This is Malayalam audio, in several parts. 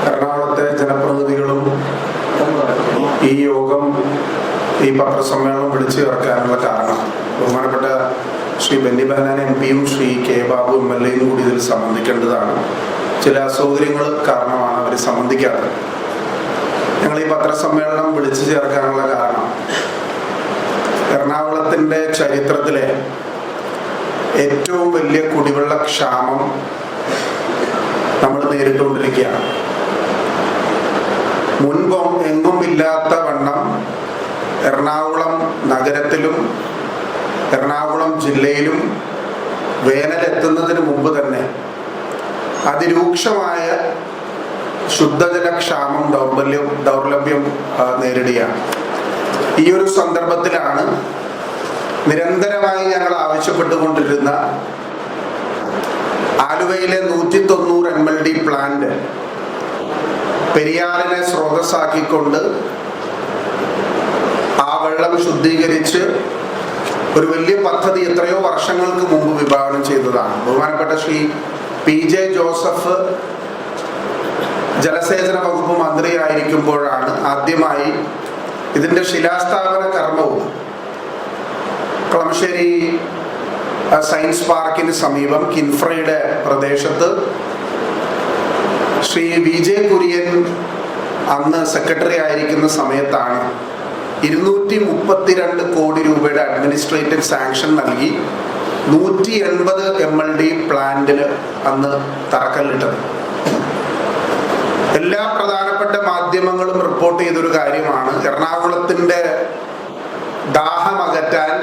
എറണാകുളത്തെ ജനപ്രതിനിധികളും ഈ യോഗം, ഈ പത്രസമ്മേളനം വിളിച്ചു ചേർക്കാനുള്ള കാരണം ബഹുമാനപ്പെട്ട ശ്രീ ബെന്നി ബെഹനാൻ എംപിയും ശ്രീ കെ ബാബു MLA കൂടി ഇതിൽ സംബന്ധിക്കേണ്ടതാണ്. ചില അസൗകര്യങ്ങൾ കാരണമാണ് അവർ സംബന്ധിക്കാത്തത്. ഞങ്ങൾ ഈ പത്രസമ്മേളനം വിളിച്ചു ചേർക്കാനുള്ള കാരണം എറണാകുളത്തിൻ്റെ ചരിത്രത്തിലെ ഏറ്റവും വലിയ കുടിവെള്ള ക്ഷാമം നമ്മൾ നേരിട്ടുകൊണ്ടിരിക്കുകയാണ്. മുൻപും എങ്ങും ഇല്ലാത്ത വണ്ണം എറണാകുളം നഗരത്തിലും എറണാകുളം ജില്ലയിലും വേനലെത്തുന്നതിന് മുമ്പ് തന്നെ അതിരൂക്ഷമായ ശുദ്ധജലക്ഷാമം ദൗർലഭ്യം നേരിടുകയാണ്. ഈ ഒരു സന്ദർഭത്തിലാണ് നിരന്തരമായി ഞങ്ങൾ ആവശ്യപ്പെട്ടുകൊണ്ടിരുന്ന ആലുവയിലെ 190 MLD പ്ലാന്റ് പെരിയാറിനെ സ്രോതസ്സാക്കിക്കൊണ്ട് ആ വെള്ളം ശുദ്ധീകരിച്ച് ഒരു വലിയ പദ്ധതി എത്രയോ വർഷങ്ങൾക്ക് മുമ്പ് വിഭാവനം ചെയ്തതാണ്. ബഹുമാനപ്പെട്ട ശ്രീ PJ ജോസഫ് ജലസേചന വകുപ്പ് മന്ത്രിയായിരിക്കുമ്പോഴാണ് ആദ്യമായി ഇതിൻ്റെ ശിലാസ്ഥാപന കർമ്മവും കളമശ്ശേരി സയൻസ് പാർക്കിന് സമീപം കിൻഫ്രയുടെ പ്രദേശത്ത് ശ്രീ VJ കുര്യൻ അന്ന് സെക്രട്ടറി ആയിരിക്കുന്ന സമയത്താണ് 232 കോടി രൂപയുടെ അഡ്മിനിസ്ട്രേറ്റീവ് സാങ്ഷൻ നൽകി 180 MLD പ്ലാന്റിന് അന്ന് തറക്കല്ലിട്ടത്. എല്ലാ പ്രധാനപ്പെട്ട മാധ്യമങ്ങളും റിപ്പോർട്ട് ചെയ്തൊരു കാര്യമാണ് എറണാകുളത്തിൻ്റെ ദാഹം അകറ്റാൻ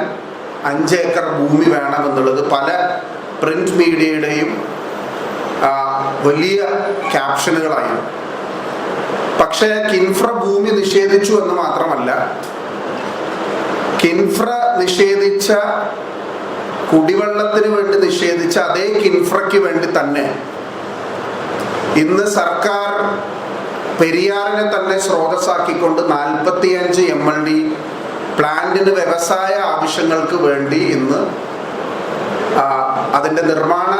5 ഏക്കർ ഭൂമി വേണമെന്നുള്ളത്. പല പ്രിന്റ് മീഡിയയുടെയും വലിയ ക്യാപ്ഷനുകളായി. പക്ഷേ കിൻഫ്ര ഭൂമി നിഷേധിച്ചു എന്ന് മാത്രമല്ല, കിൻഫ്ര നിഷേധിച്ച കുടിവെള്ളത്തിന് വേണ്ടി നിഷേധിച്ച അതേ കിൻഫ്രയ്ക്ക് വേണ്ടി തന്നെ ഇന്ന് സർക്കാർ പെരിയാറിനെ തന്നെ സ്രോതസ്സാക്കിക്കൊണ്ട് 45 MLD പ്ലാന്റിന് വ്യവസായ ആവശ്യങ്ങൾക്ക് വേണ്ടി ഇന്ന് അതിൻ്റെ നിർമ്മാണ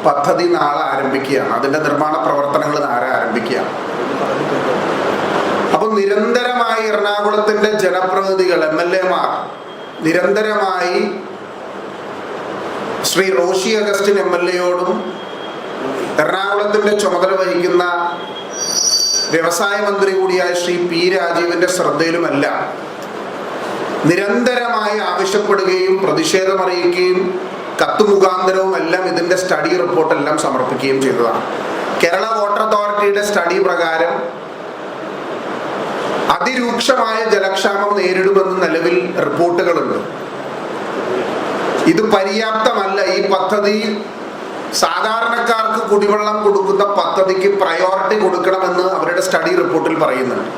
പദ്ധതി നാളെ ആരംഭിക്കുകയാണ്. അതിൻ്റെ നിർമ്മാണ പ്രവർത്തനങ്ങൾ നാളെ ആരംഭിക്കുകയാണ്. അപ്പോൾ നിരന്തരമായി എറണാകുളത്തിൻ്റെ ജനപ്രതിനിധികൾ MLA നിരന്തരമായി ശ്രീ റോഷി അഗസ്റ്റിൻ MLA എറണാകുളത്തിൻ്റെ ചുമതല വഹിക്കുന്ന വ്യവസായ മന്ത്രി കൂടിയായ ശ്രീ P രാജീവിൻ്റെ ശ്രദ്ധയിലുമല്ല നിരന്തരമായി ആവശ്യപ്പെടുകയും പ്രതിഷേധമറിയിക്കുകയും കത്ത് മുഖാന്തരവും എല്ലാം ഇതിൻ്റെ സ്റ്റഡി റിപ്പോർട്ടെല്ലാം സമർപ്പിക്കുകയും ചെയ്തതാണ്. കേരള വാട്ടർ അതോറിറ്റിയുടെ സ്റ്റഡി പ്രകാരം അതിരൂക്ഷമായ ജലക്ഷാമം നേരിടുമെന്ന് നിലവിൽ റിപ്പോർട്ടുകളുണ്ട്. ഇത് പര്യാപ്തമല്ല. ഈ പദ്ധതി സാധാരണക്കാർക്ക് കുടിവെള്ളം കൊടുക്കുന്ന പദ്ധതിക്ക് പ്രയോറിറ്റി കൊടുക്കണമെന്ന് അവരുടെ സ്റ്റഡി റിപ്പോർട്ടിൽ പറയുന്നുണ്ട്.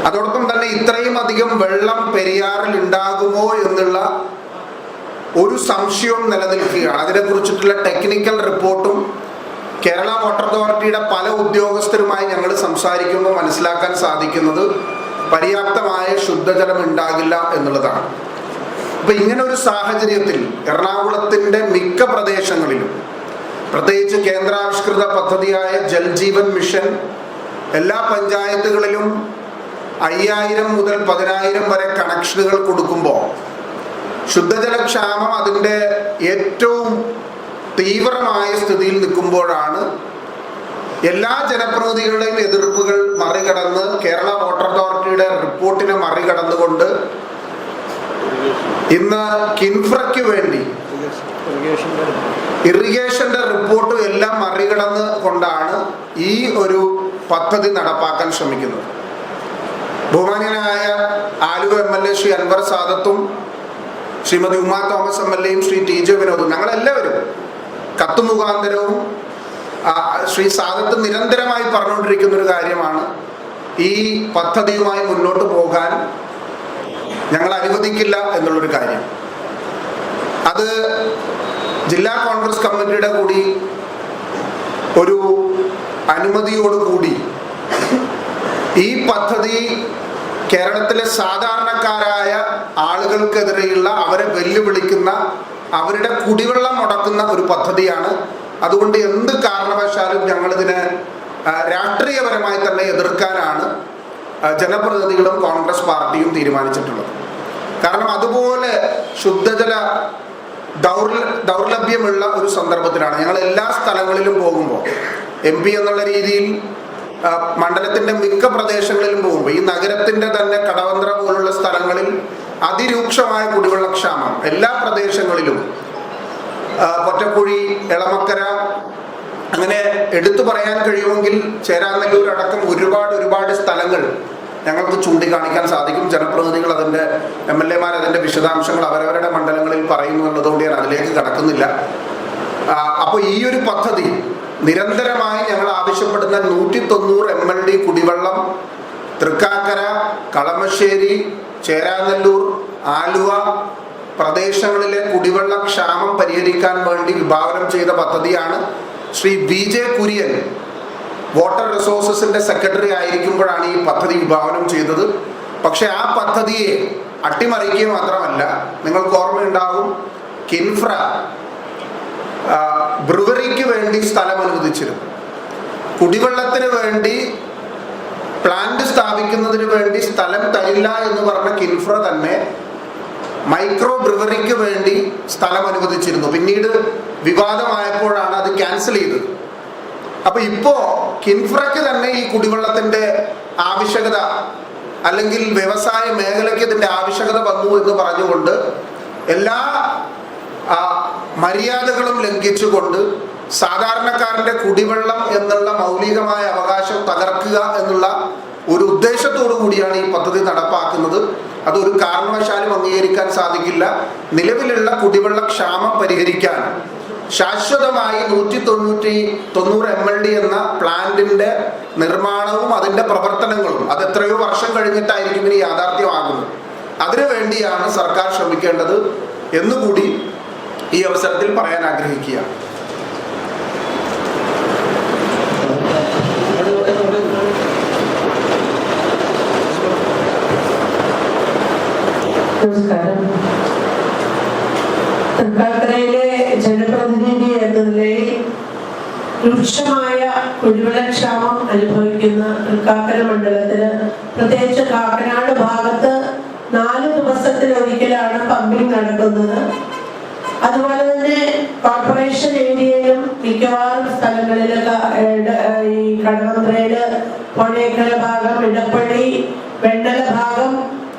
അതോടൊപ്പം തന്നെ ഇത്രയും അധികം വെള്ളം പെരിയാറിൽ ഉണ്ടാകുമോ എന്നുള്ള ഒരു സംശയവും നിലനിൽക്കുകയാണ്. അതിനെക്കുറിച്ചിട്ടുള്ള ടെക്നിക്കൽ റിപ്പോർട്ടും കേരള വാട്ടർ അതോറിറ്റിയുടെ പല ഉദ്യോഗസ്ഥരുമായി ഞങ്ങൾ സംസാരിക്കുമ്പോൾ മനസ്സിലാക്കാൻ സാധിക്കുന്നത് പര്യാപ്തമായ ശുദ്ധജലം ഉണ്ടാകില്ല എന്നുള്ളതാണ്. അപ്പൊ ഇങ്ങനെ ഒരു സാഹചര്യത്തിൽ എറണാകുളത്തിൻ്റെ മിക്ക പ്രദേശങ്ങളിലും, പ്രത്യേകിച്ച് കേന്ദ്രാവിഷ്കൃത പദ്ധതിയായ ജൽജീവൻ മിഷൻ എല്ലാ പഞ്ചായത്തുകളിലും 5000 മുതൽ 10000 വരെ കണക്ഷനുകൾ കൊടുക്കുമ്പോൾ ശുദ്ധജലക്ഷാമം അതിൻ്റെ ഏറ്റവും തീവ്രമായ സ്ഥിതിയിൽ നിൽക്കുമ്പോഴാണ് എല്ലാ ജനപ്രതിനിധികളുടെയും എതിർപ്പുകൾ മറികടന്ന് കേരള വാട്ടർ അതോറിറ്റിയുടെ റിപ്പോർട്ടിനെ മറികടന്നുകൊണ്ട് ഇന്ന് കിൻഫ്രയ്ക്ക് വേണ്ടി ഇറിഗേഷന്റെ റിപ്പോർട്ടും എല്ലാം മറികടന്ന് കൊണ്ടാണ് ഈ ഒരു പദ്ധതി നടപ്പാക്കാൻ ശ്രമിക്കുന്നത്. ബഹുമാന്യനായ ആലുവ MLA ശ്രീ അൻവർ സാദത്തും ശ്രീമതി ഉമാ തോമസ് MLA ശ്രീ TJ വിനോദും ഞങ്ങളെല്ലാവരും കത്ത് മുഖാന്തരവും ശ്രീ സാദത്ത് നിരന്തരമായി പറഞ്ഞുകൊണ്ടിരിക്കുന്ന ഒരു കാര്യമാണ് ഈ പദ്ധതിയുമായി മുന്നോട്ട് പോകാൻ ഞങ്ങൾ അനുവദിക്കില്ല എന്നുള്ളൊരു കാര്യം. അത് ജില്ലാ കോൺഗ്രസ് കമ്മിറ്റിയുടെ കൂടി ഒരു അനുമതിയോടുകൂടി ഈ പദ്ധതി കേരളത്തിലെ സാധാരണക്കാരായ ആളുകൾക്കെതിരെയുള്ള അവരെ വെല്ലുവിളിക്കുന്ന അവരുടെ കുടിവെള്ളം മുടക്കുന്ന ഒരു പദ്ധതിയാണ്. അതുകൊണ്ട് എന്ത് കാരണവശാലും ഞങ്ങളിതിനെ രാഷ്ട്രീയപരമായി തന്നെ എതിർക്കാനാണ് ജനപ്രതിനിധികളും കോൺഗ്രസ് പാർട്ടിയും തീരുമാനിച്ചിട്ടുള്ളത്. കാരണം അതുപോലെ ശുദ്ധജല ദൗർലഭ്യമുള്ള ഒരു സന്ദർഭത്തിലാണ് ഞങ്ങൾ എല്ലാ സ്ഥലങ്ങളിലും പോകുമ്പോൾ MP എന്നുള്ള രീതിയിൽ മണ്ഡലത്തിൻ്റെ മിക്ക പ്രദേശങ്ങളിലും പോകുമ്പോൾ ഈ നഗരത്തിൻ്റെ തന്നെ കടവന്ത്ര പോലുള്ള സ്ഥലങ്ങളിൽ അതിരൂക്ഷമായ കുടിവെള്ളക്ഷാമം എല്ലാ പ്രദേശങ്ങളിലും, പൊറ്റക്കുഴി, എളമക്കര, അങ്ങനെ എടുത്തു പറയാൻ കഴിയുമെങ്കിൽ ചേരാനെല്ലൂർ അടക്കം ഒരുപാട് സ്ഥലങ്ങൾ ഞങ്ങൾക്ക് ചൂണ്ടിക്കാണിക്കാൻ സാധിക്കും. ജനപ്രതിനിധികൾ അതിൻ്റെ MLA-മാർ അതിൻ്റെ വിശദാംശങ്ങൾ അവരവരുടെ മണ്ഡലങ്ങളിൽ പറയുന്നു എന്നുള്ളതുകൊണ്ട് ഞാൻ അതിലേക്ക് കടക്കുന്നില്ല. അപ്പോൾ ഈ ഒരു പദ്ധതി നിരന്തരമായി ഞങ്ങൾ ആവശ്യപ്പെടുന്ന 190 MLD കുടിവെള്ളം തൃക്കാക്കര, കളമശ്ശേരി, ചേരാനെല്ലൂർ, ആലുവ പ്രദേശങ്ങളിലെ കുടിവെള്ള ക്ഷാമം പരിഹരിക്കാൻ വേണ്ടി വിഭാവനം ചെയ്ത പദ്ധതിയാണ്. ശ്രീ VJ കുര്യൻ വാട്ടർ റിസോഴ്സസിന്റെ സെക്രട്ടറി ആയിരിക്കുമ്പോഴാണ് ഈ പദ്ധതി വിഭാവനം ചെയ്തത്. പക്ഷെ ആ പദ്ധതിയെ അട്ടിമറിക്കുക മാത്രമല്ല, നിങ്ങൾക്ക് ഓർമ്മയുണ്ടാകും, കിൻഫ്ര ബ്രുവറിക്ക് വേണ്ടി സ്ഥലം അനുവദിച്ചിരുന്നു. കുടിവെള്ളത്തിന് വേണ്ടി പ്ലാന്റ് സ്ഥാപിക്കുന്നതിന് വേണ്ടി സ്ഥലം തരില്ല എന്ന് പറഞ്ഞ കിൻഫ്ര തന്നെ മൈക്രോ ബ്രുവറിക്ക് വേണ്ടി സ്ഥലം അനുവദിച്ചിരുന്നു. പിന്നീട് വിവാദമായപ്പോഴാണ് അത് ക്യാൻസൽ ചെയ്തത്. അപ്പൊ ഇപ്പോ കിൻഫ്രയ്ക്ക് തന്നെ ഈ കുടിവെള്ളത്തിന്റെ ആവശ്യകത, അല്ലെങ്കിൽ വ്യവസായ മേഖലയ്ക്ക് ഇതിന്റെ ആവശ്യകത വന്നു എന്ന് പറഞ്ഞുകൊണ്ട് എല്ലാ മര്യാദകളും ലംഘിച്ചുകൊണ്ട് സാധാരണക്കാരന്റെ കുടിവെള്ളം എന്നുള്ള മൗലികമായ അവകാശം തകർക്കുക എന്നുള്ള ഒരു ഉദ്ദേശത്തോടു കൂടിയാണ് ഈ പദ്ധതി നടപ്പാക്കുന്നത്. അതൊരു കാരണവശാലും അംഗീകരിക്കാൻ സാധിക്കില്ല. നിലവിലുള്ള കുടിവെള്ള ക്ഷാമം പരിഹരിക്കാൻ ശാശ്വതമായി 190 MLD എന്ന പ്ലാന്റിന്റെ നിർമ്മാണവും അതിന്റെ പ്രവർത്തനങ്ങളും അത് എത്രയോ വർഷം കഴിഞ്ഞിട്ടായിരിക്കും ഇനി യാഥാർത്ഥ്യമാകുന്നത്. അതിനു വേണ്ടിയാണ് സർക്കാർ ശ്രമിക്കേണ്ടത് എന്നുകൂടി ഈ അവസരത്തിൽ പറയാൻ ആഗ്രഹിക്കുക. നമസ്കാരം. തൃക്കാക്കരയിലെ ജനപ്രതിനിധി എന്ന നിലയിൽ രൂക്ഷമായ കുടിവെള്ളക്ഷാമം അനുഭവിക്കുന്ന തൃക്കാക്കര മണ്ഡലത്തിന്, പ്രത്യേകിച്ച് കാക്കനാട് ഭാഗത്ത് 4 ദിവസത്തിലൊരിക്കലാണ് പമ്പിംഗ് നടക്കുന്നത്. അതുപോലെ തന്നെ കോർപ്പറേഷൻ ഏരിയയിലും മിക്കവാറും സ്ഥലങ്ങളിൽ ഈ കടവന്ത്രയില്, പൊന്നേക്കര ഭാഗം, ഇടപ്പള്ളി, വെണ്ണല ഭാഗം,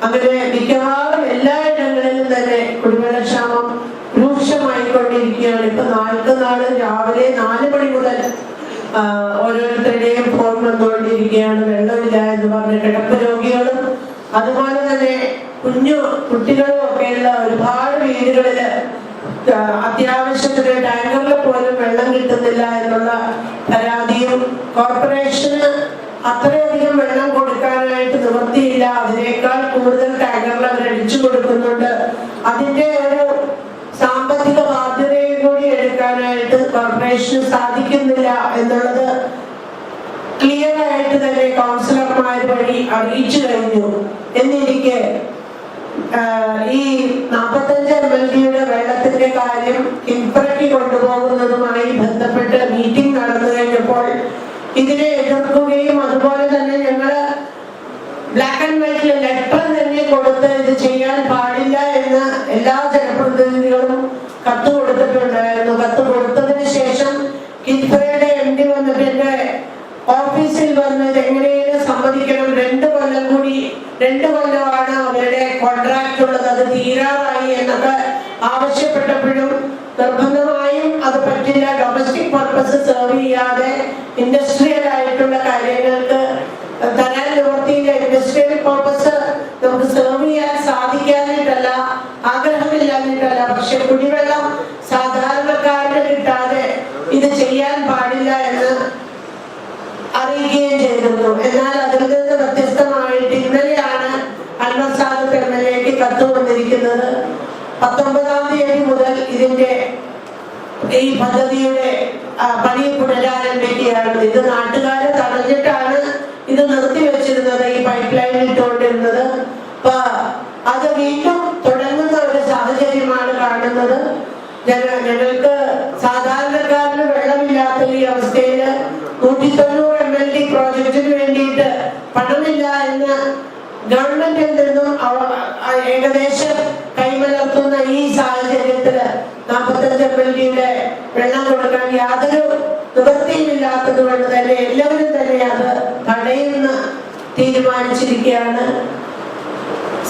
അങ്ങനെ മിക്കവാറും എല്ലായിടങ്ങളിലും തന്നെ കുടിവെള്ളക്ഷാമം രൂക്ഷമായിക്കൊണ്ടിരിക്കുകയാണ്. ഇപ്പൊ നാളെ രാവിലെ 4 മണി മുതൽ ഓരോരുത്തരുടെയും ഫോൺ വന്നുകൊണ്ടിരിക്കുകയാണ്, വെള്ളമില്ല എന്ന് പറഞ്ഞ്. കിടപ്പ് രോഗികളും അതുപോലെ തന്നെ കുട്ടികളും ഒക്കെയുള്ള ഒരുപാട് വീടുകളില് അത്യാവശ്യത്തിന് ടാങ്കറിൽ പോലും വെള്ളം കിട്ടുന്നില്ല എന്നുള്ള പരാതിയും, കോർപ്പറേഷന് അത്രയധികം വെള്ളം കൊടുക്കാനായിട്ട് നിവൃത്തിയില്ല, അതിനേക്കാൾ കൂടുതൽ ടാങ്കറിൽ അവർ അടിച്ചു കൊടുക്കുന്നുണ്ട്, അതിന്റെ ഒരു സാമ്പത്തിക ബാധ്യതയും കൂടി എടുക്കാനായിട്ട് കോർപ്പറേഷന് സാധിക്കുന്നില്ല എന്നുള്ളത് ക്ലിയർ ആയിട്ട് തന്നെ കൗൺസിലർമാർ വഴി അറിയിച്ചു കഴിഞ്ഞു. എന്നിരിക്കെ ഈ 45 MLD വെള്ളത്തിന്റെ കാര്യം കിൻഫ്രയ്ക്ക് കൊണ്ടുപോകുന്നതുമായി ബന്ധപ്പെട്ട് മീറ്റിംഗ് നടന്നു കഴിഞ്ഞപ്പോൾ ഇതിനെ എതിർക്കുകയും, അതുപോലെ തന്നെ ഞങ്ങള് ബ്ലാക്ക് ആൻഡ് വൈറ്റിൽ ലെറ്റർ തന്നെ കൊടുത്ത് ഇത് ചെയ്യാൻ പാടില്ല എന്ന് എല്ലാ ജനപ്രതിനിധികളും കത്ത് കൊടുത്തിട്ടുണ്ടായിരുന്നു. കത്ത് കൊടുത്തതിന് ശേഷം കിൻഫ്രയുടെ MD വന്നിട്ട് എന്റെ ഓഫീസിൽ വന്ന് എങ്ങനെയും സമ്മതിക്കണം, 2 കൊല്ലമാണ് അവരുടെ കോൺട്രാക്ട് ഉള്ളത്, അത് തീരാറായി എന്നൊക്കെ ആവശ്യപ്പെട്ടപ്പോഴും നിർബന്ധമായും അത് പറ്റില്ല, ഡൊമസ്റ്റിക് പർപ്പസ് സെർവ് ചെയ്യാതെ ഇൻഡസ്ട്രിയൽ ആയിട്ടുള്ള കാര്യങ്ങൾക്ക് തരാൻ നിവൃത്തിയില്ല. ഇൻഡസ്ട്രിയൽ പർപ്പസ് നമുക്ക് സെർവ് ചെയ്യാൻ സാധിക്കാനായിട്ടല്ല, ആഗ്രഹമില്ലാഞ്ഞിട്ടല്ല, പക്ഷെ കുടിവെള്ളം സാധാരണക്കാരന് കിട്ടാതെ ഇത് ചെയ്യാൻ പാടില്ല എന്ന് അറിയിക്കുകയും ചെയ്തിരുന്നു. എന്നാൽ അതിൽ നിന്ന് വ്യത്യസ്തമായിട്ട് ഇന്നലെയാണ് അൽമസാദത്ത് MLA-ക്ക് കത്ത് വന്നിരിക്കുന്നത്. 19-ാം തീയതി മുതൽ ഇതിന്റെ ഈ പദ്ധതിയുടെ പണി പുനരാരംഭിക്കുകയാണ്. ഇത് നാട്ടുകാരെ തടഞ്ഞിട്ടാണ് ഇത് നിർത്തിവെച്ചിരുന്നത്, ഈ പൈപ്പ് ലൈൻ ഇട്ടുകൊണ്ടിരുന്നത്. അപ്പൊ അത് വീണ്ടും തുടങ്ങുന്ന ഒരു സാഹചര്യമാണ് കാണുന്നത്. ഞങ്ങൾക്ക് സാധാരണക്കാരന് വെള്ളമില്ലാത്ത ഈ അവസ്ഥയില് 190 MLD പ്രോജക്റ്റിന് വേണ്ടിയിട്ട് പണമില്ല എന്ന് ഗവൺമെന്റിൽ നിന്നും ഏകദേശം കൈമലർത്തുന്ന ഈ സാഹചര്യത്തില് 45 MLD വെള്ളം കൊടുക്കാൻ യാതൊരു നിവൃത്തിയുമില്ലാത്തത് കൊണ്ട് തന്നെ എല്ലാവരും തന്നെ അത് തടയുന്ന തീരുമാനിച്ചിരിക്കുകയാണ്.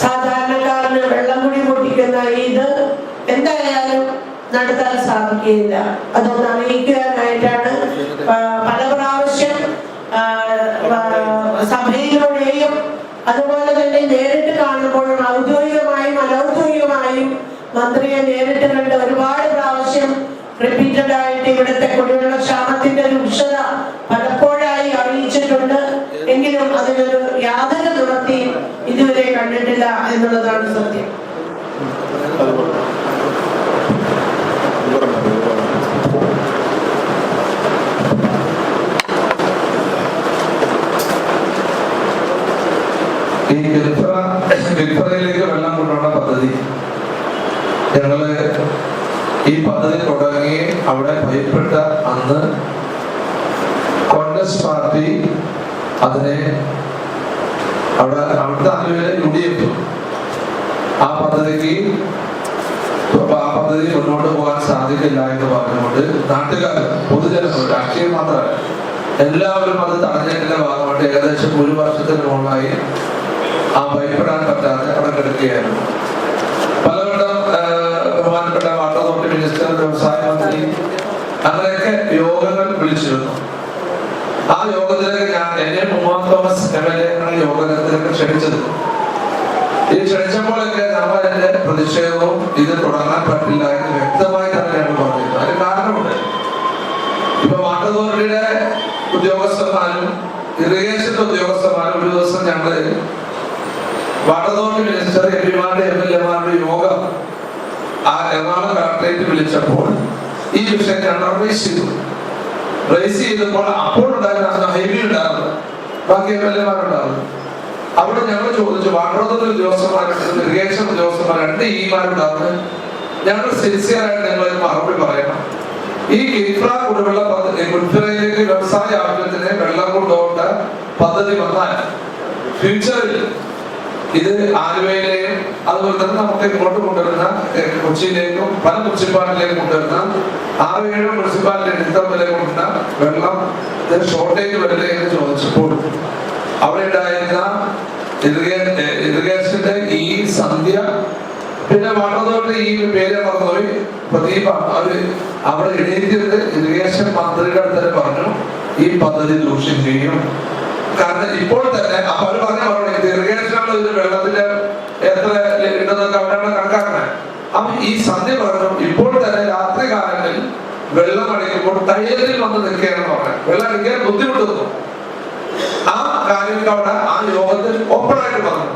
സാധാരണക്കാരന് വെള്ളം കൂടി പൊട്ടിക്കുന്ന ഇത് എന്തായാലും നടത്താൻ സാധിക്കുകയില്ല. അതൊന്ന് അറിയിക്കാനായിട്ടാണ് പല പ്രാവശ്യം സഭയിലൂടെയും അതുപോലെ തന്നെ നേരിട്ട് കാണുമ്പോഴും ഔദ്യോഗികമായും അനൗദ്യോഗികമായും മന്ത്രിയെ നേരിട്ട് കണ്ട് ഒരുപാട് പ്രാവശ്യം റിപ്പീറ്റഡ് ആയിട്ട് ഇവിടുത്തെ കുടിവെള്ള ക്ഷാമത്തിന്റെ രൂക്ഷത പലപ്പോഴായി അറിയിച്ചിട്ടുണ്ട്. എങ്കിലും അതിനൊരു യാതൊരു നിവൃത്തിയും ഇതുവരെ കണ്ടിട്ടില്ല എന്നുള്ളതാണ് സത്യം. ഈ വിൽപ്പനയിലേക്ക് വെള്ളം കൊണ്ടുവന്ന പദ്ധതി ഞങ്ങള് ഈ പദ്ധതി തുടങ്ങി അവിടെ ഭയപ്പെട്ട അന്ന് കോൺഗ്രസ് പാർട്ടി അതിനെ അവിടുത്തെ ആളുകളെ UDF ആ പദ്ധതി മുന്നോട്ട് പോകാൻ സാധിക്കില്ല എന്ന് പറഞ്ഞുകൊണ്ട് നാട്ടുകാർ പൊതുജനങ്ങൾ രാഷ്ട്രീയം മാത്രമല്ല എല്ലാവരും അത് തടഞ്ഞതിന്റെ ഭാഗമായിട്ട് ഏകദേശം 1 വർഷത്തിന് മുകളിലായി ആ ഭയപ്പെടാൻ പറ്റാതെ അവിടെ കിടക്കുകയായിരുന്നു. പലവട്ടം ബഹുമാനപ്പെട്ട വാട്ടർ അതോറിറ്റി മിനിസ്റ്റർ, വ്യവസായ മന്ത്രി അങ്ങനെയൊക്കെ യോഗങ്ങൾ വിളിച്ചിരുന്നു. ആ യോഗത്തിലേക്ക് എന്നെ മുഹമ്മദ് തോമസ് MLA യോഗത്തിലേക്ക് ക്ഷണിച്ചത്. ഈ ക്ഷണിച്ചപ്പോഴൊക്കെ നമ്മൾ എന്റെ പ്രതിഷേധവും ഇത് തുടങ്ങാൻ പറ്റില്ല എന്ന് വ്യക്തമായി തന്നെയാണ് പറഞ്ഞിരുന്നത്. അതിന് കാരണമുണ്ട്. ഇപ്പൊ വാട്ടർ അതോറിറ്റിയുടെ ഉദ്യോഗസ്ഥന്മാരും ഇറിഗേഷന്റെ ഉദ്യോഗസ്ഥന്മാരും ഒരു ദിവസം ഞങ്ങള് വാട്ടർ അതോറിറ്റി മിനിസ്റ്റർ, MP-മാരുടെ MLA-മാരുടെ യോഗം എറണാകുളം കളക്ടറേറ്റ് വിളിച്ചപ്പോൾ ഈ വിഷയം ഞങ്ങൾ റേസ് ചെയ്തപ്പോൾ അപ്പോഴുണ്ടായിരുന്ന ഹൈവി ഉണ്ടായിരുന്നു, ബാക്കി MLA-മാരുണ്ടായിരുന്നു. അവിടെ ഞങ്ങൾ ചോദിച്ചു, വാട്ടർ അതോറിറ്റി ഉദ്യോഗസ്ഥന്മാരുണ്ട്, ഇറിഗേഷൻ ഉദ്യോഗസ്ഥന്മാർ 2 E-മാരുണ്ടായിരുന്നു, ഞങ്ങൾ സിൻസിയറായിട്ട് നിങ്ങൾ മറുപടി പറയണം. ഈ കിഫ്ര കുടിവെള്ള പദ്ധതി മുൻപിലേക്ക് വ്യവസായ ആവശ്യത്തിന് വെള്ളം കൊണ്ടുപോകേണ്ട പദ്ധതി വന്നാൽ ഫ്യൂച്ചറിൽ ഇത് ആലുവയിലെയും അതുപോലെ തന്നെ നമുക്ക് ഇങ്ങോട്ട് കൊണ്ടുവരുന്ന കൊച്ചിയിലേക്കും പല മുനിസിപ്പാലിറ്റിയിലേക്കും കൊണ്ടുവരുന്ന 6-7 മുനിസിപ്പാലിറ്റി ഇത്തരത്തിലേക്ക് കൊണ്ടുവരുന്ന വെള്ളം ഷോർട്ടേജ് വരില്ലേ എന്ന് ചോദിച്ചപ്പോൾ അവിടെ ഉണ്ടായിരുന്ന ഇറിഗേഷന്റെ ഈ സന്ധ്യ, പിന്നെ വാട്ടർ അതോറിറ്റി ഈ പേര് മറന്നുപോയി പ്രദീപ്, അവിടെ എഴുതിയിട്ട് ഇറിഗേഷൻ മന്ത്രിയുടെ അടുത്ത് പറഞ്ഞു ഈ പദ്ധതി ദൂഷ്യം ചെയ്യും. കാരണം ഇപ്പോൾ തന്നെ അപ്പൊ അവര് പറഞ്ഞ ഇറിഗേഷനുള്ള ഒരു വെള്ളത്തിന്റെ എത്ര ഉണ്ടെന്നൊക്കെ അവരാണ് കണക്കാക്കണേ. അപ്പൊ ഈ സന്ധ്യ പറഞ്ഞു ഇപ്പോൾ തന്നെ രാത്രി കാലങ്ങളിൽ വെള്ളം അടിക്കുമ്പോൾ ടൈലിൽ വന്ന് നിൽക്കുകയാണെന്ന് പറഞ്ഞു. വെള്ളം അടിക്കാൻ ബുദ്ധിമുട്ടുന്നു. ആ കാര്യങ്ങൾ അവിടെ ആ യോഗത്തിൽ ഓപ്പണായിട്ട് പറഞ്ഞു.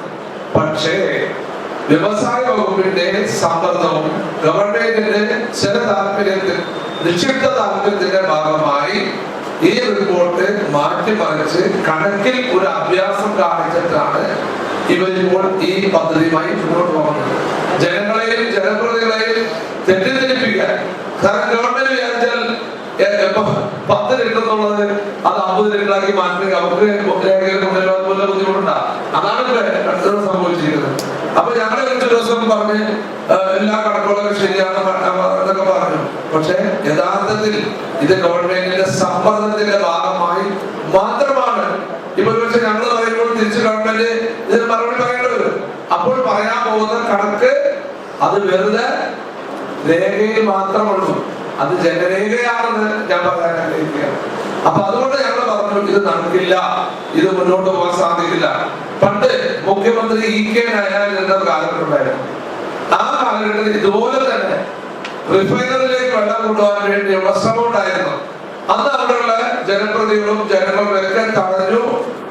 പക്ഷേ വ്യവസായ വകുപ്പിന്റെ സമ്മർദ്ദവും ഗവൺമെന്റിന്റെ ചില നിക്ഷിപ്ത താല്പര്യത്തിന്റെ ഭാഗമായി ഈ റിപ്പോർട്ട് മാറ്റിമറിച്ച് കണക്കിൽ ഒരു അഭ്യാസം കാണിച്ചിട്ടാണ് ഇവരിപ്പോൾ ഈ പദ്ധതിയുമായി മുന്നോട്ട് പോകുന്നത്. ജനങ്ങളെയും ജനപ്രതിനിധികളെയും തെറ്റിദ്ധരിപ്പിക്കാൻ. കാരണം ഗവൺമെന്റ് വിചാരിച്ചാൽ 10 ലിറ്റർ അത് 50 ലിറ്ററാക്കി മാറ്റി അവർക്ക് കൊണ്ടുവരുന്ന ബുദ്ധിമുട്ടുണ്ടാകും. അതാണ് സംഭവിച്ചിരിക്കുന്നത്. അപ്പൊ ഞങ്ങളെ ഒരു ദിവസം പറഞ്ഞ് എല്ലാ കണക്കുകളൊക്കെ ശരിയാണ് എന്നൊക്കെ പറഞ്ഞു. പക്ഷെ യഥാർത്ഥത്തിൽ ഇത് ഗവൺമെന്റിന്റെ സമ്മർദ്ദത്തിന്റെ ഭാഗമായി മാത്രമാണ്. ഇപ്പൊ പക്ഷെ ഞങ്ങൾ പറയുമ്പോൾ തിരിച്ച് ഗവൺമെന്റ് ഇതിന് മറുപടി പറയേണ്ടി വരും. അപ്പോൾ പറയാൻ പോകുന്ന കണക്ക് അത് വെറുതെ രേഖയിൽ മാത്രമുള്ളൂ, അത് ജനരേഖയാണെന്ന് ഞാൻ പറയാൻ ആഗ്രഹിക്കുകയാണ്. അപ്പൊ അതുകൊണ്ട് ഞങ്ങൾ പറഞ്ഞു ഇത് നടക്കില്ല, ഇത് മുന്നോട്ട് പോകാൻ സാധിക്കില്ല. പണ്ട് മുഖ്യമന്ത്രി E.K. നായനാർ എന്ന കാലഘട്ടമുണ്ടായിരുന്നു. ആ കാലഘട്ടത്തിൽ ഇതുപോലെ തന്നെ റിഫൈനറിലേക്ക് വെള്ളം കൊണ്ടുപോകാൻ വേണ്ടിയുള്ള ശ്രമം ഉണ്ടായിരുന്നു. അന്ന് അവിടെയുള്ള ജനപ്രതിനിധികളും ജനങ്ങളും ഒക്കെ തടഞ്ഞു.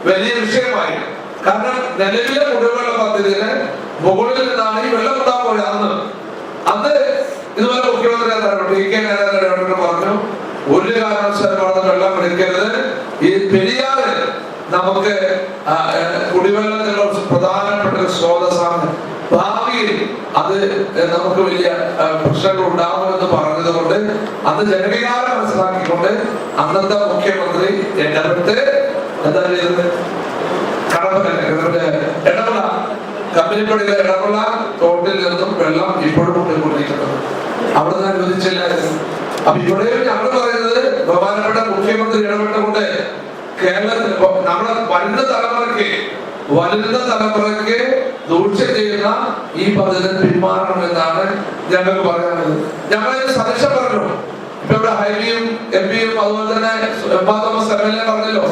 വലിയ വിഷയമായി. കാരണം നിലവിലെ കുടിവെള്ള പദ്ധതിയില് മുകളിൽ നിന്നാണ് ഈ വെള്ളം കൊണ്ടാൻ പോയത്. അന്ന് ഇതുപോലെ മുഖ്യമന്ത്രി E.K. നായനാർ പറഞ്ഞു ഒരു കാരണവശാലും അവിടെ വെള്ളം എടുക്കരുത്. ഈ പെരിയാറ് നമുക്ക് കുടിവെള്ളത്തിനുള്ള പ്രധാനപ്പെട്ട ഒരു സ്രോതസ്സാണ്. ഭാവി ഭാവിയിൽ അത് നമുക്ക് വലിയ പ്രശ്നങ്ങൾ ഉണ്ടാകുമെന്ന് പറഞ്ഞത് കൊണ്ട് അന്ന് ജനവികാരം മനസ്സിലാക്കിക്കൊണ്ട് അന്നത്തെ മുഖ്യമന്ത്രി ഇടപെട്ട് എന്താ ചെയ്തത്? ഇടമുള്ള കമ്പനിപ്പടിയിലെ ഇടമുള്ള തോട്ടിൽ നിന്നും വെള്ളം ഇപ്പോഴും കൊണ്ടിരിക്കുന്നത് അവിടെ നിന്ന് അനുവദിച്ചില്ലായിരുന്നു. അപ്പൊ ഇവിടെയും ഞങ്ങൾ പറയുന്നത് ബഹുമാനപ്പെട്ട മുഖ്യമന്ത്രി ഇടപെട്ടുകൊണ്ട് കേരളത്തിൽ നമ്മുടെ വരുന്ന തലമുറയ്ക്ക് ദൂഷ്യം ചെയ്യുന്ന ഈ പദ്ധതി പിന്മാറണമെന്നാണ് ഞങ്ങൾക്ക് പറയാനുള്ളത്. ഞങ്ങളിത് സജഷൻ പറഞ്ഞു. ഇപ്പൊ ഇവിടെ ഹൈബിയും എം പിയും അതുപോലെ തന്നെ തോമസ് MLA പറഞ്ഞല്ലോ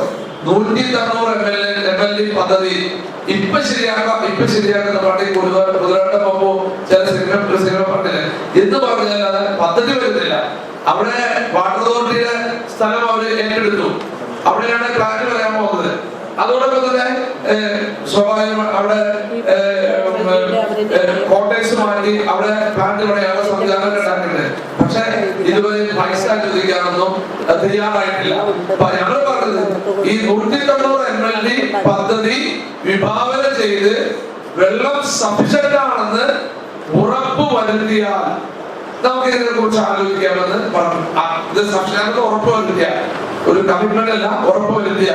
190 MLA പദ്ധതി ഇപ്പൊ ശരിയാക്കുന്ന പാർട്ടി കുതിരാട്ടം പോകുമ്പോ ചില സിനിമ പറഞ്ഞില്ലേ എന്ന് പറഞ്ഞാൽ അത് പദ്ധതി വരുന്നില്ല. അവിടെ വാട്ടർ അതോറിറ്റിയുടെ സ്ഥലം അവര് ഏറ്റെടുത്തു. അവിടെയാണ് പ്ലാന്റ് പറയാൻ പോകുന്നത്. അതോടൊപ്പം തന്നെ സ്വാഭാവികം അവിടെ കോട്ടേഴ്സ് മാറ്റി അവിടെ പ്ലാന്റ് പണിയാനുള്ള സംവിധാനം ഉണ്ടാക്കുന്നുണ്ട്. പക്ഷെ ഇതുവരെ പൈസ അനുവദിക്കാനൊന്നും തയ്യാറായിട്ടില്ല. ഞങ്ങൾ പറഞ്ഞത് ഈ 190 MLA പദ്ധതി വിഭാവന ചെയ്ത് വെള്ളം സഫിഷ്യന്റ് ആണെന്ന് ഉറപ്പ് വരുത്തിയാൽ നമുക്ക് ഇതിനെ കുറിച്ച് ആലോചിക്കാമെന്ന് പറഞ്ഞു. ഇത് സഫിഷ്യന്റ് ഉറപ്പ് വരുത്തിയ ഒരു കമ്മിറ്റ്മെന്റ് അല്ല, ഉറപ്പ് വരുത്തിയ.